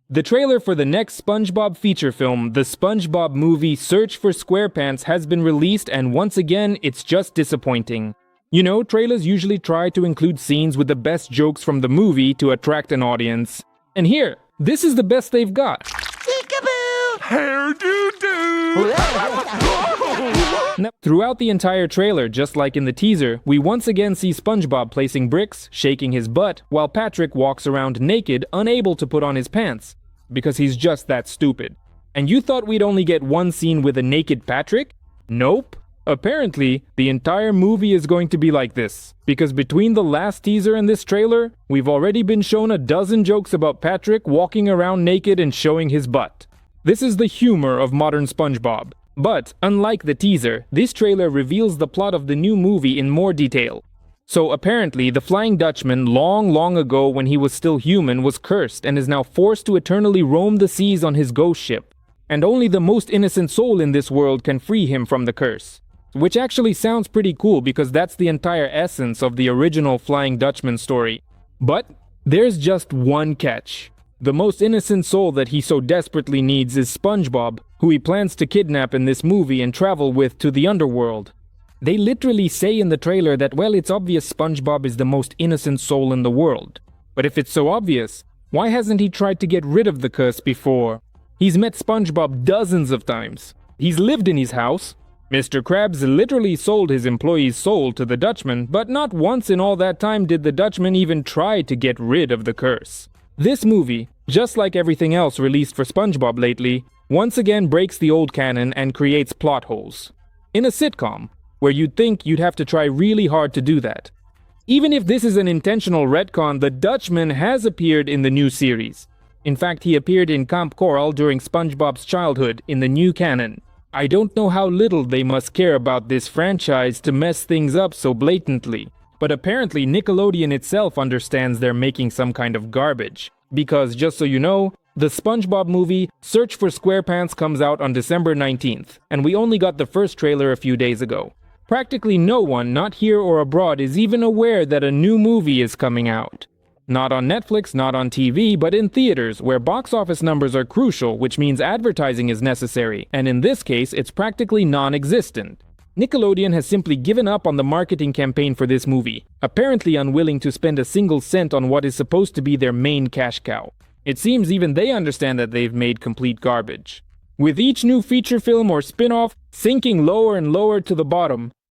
The trailer for the next SpongeBob feature film, the SpongeBob movie Search for SquarePants, has been released, and once again, it's just disappointing. You know, trailers usually try to include scenes with the best jokes from the movie to attract an audience. And here, this is the best they've got. Peekaboo! Hair-do-do! Now, throughout the entire trailer, just like in the teaser, we once again see SpongeBob placing bricks, shaking his butt, while Patrick walks around naked, unable to put on his pants. Because he's just that stupid. And you thought we'd only get one scene with a naked Patrick? Nope. Apparently, the entire movie is going to be like this. Because between the last teaser and this trailer, we've already been shown a dozen jokes about Patrick walking around naked and showing his butt. This is the humor of modern SpongeBob. But, unlike the teaser, this trailer reveals the plot of the new movie in more detail. So apparently, the Flying Dutchman long ago when he was still human was cursed and is now forced to eternally roam the seas on his ghost ship. And only the most innocent soul in this world can free him from the curse. Which actually sounds pretty cool because that's the entire essence of the original Flying Dutchman story. But there's just one catch. The most innocent soul that he so desperately needs is SpongeBob, who he plans to kidnap in this movie and travel with to the underworld. They literally say in the trailer that, well, it's obvious SpongeBob is the most innocent soul in the world. But if it's so obvious, why hasn't he tried to get rid of the curse before? He's met SpongeBob dozens of times. He's lived in his house. Mr. Krabs literally sold his employee's soul to the Dutchman, but not once in all that time did the Dutchman even try to get rid of the curse. This movie, just like everything else released for SpongeBob lately, once again breaks the old canon and creates plot holes. In a sitcom, where you'd think you'd have to try really hard to do that. Even if this is an intentional retcon, the Dutchman has appeared in the new series. In fact, he appeared in Camp Coral during SpongeBob's childhood in the new canon. I don't know how little they must care about this franchise to mess things up so blatantly. But apparently Nickelodeon itself understands they're making some kind of garbage. Because, just so you know, the SpongeBob movie Search for SquarePants comes out on December 19th, and we only got the first trailer a few days ago. Practically no one, not here or abroad, is even aware that a new movie is coming out. Not on Netflix, not on TV, but in theaters, where box office numbers are crucial, which means advertising is necessary, and in this case, it's practically non-existent. Nickelodeon has simply given up on the marketing campaign for this movie, apparently unwilling to spend a single cent on what is supposed to be their main cash cow. It seems even they understand that they've made complete garbage. With each new feature film or spin-off sinking lower and lower to the bottom,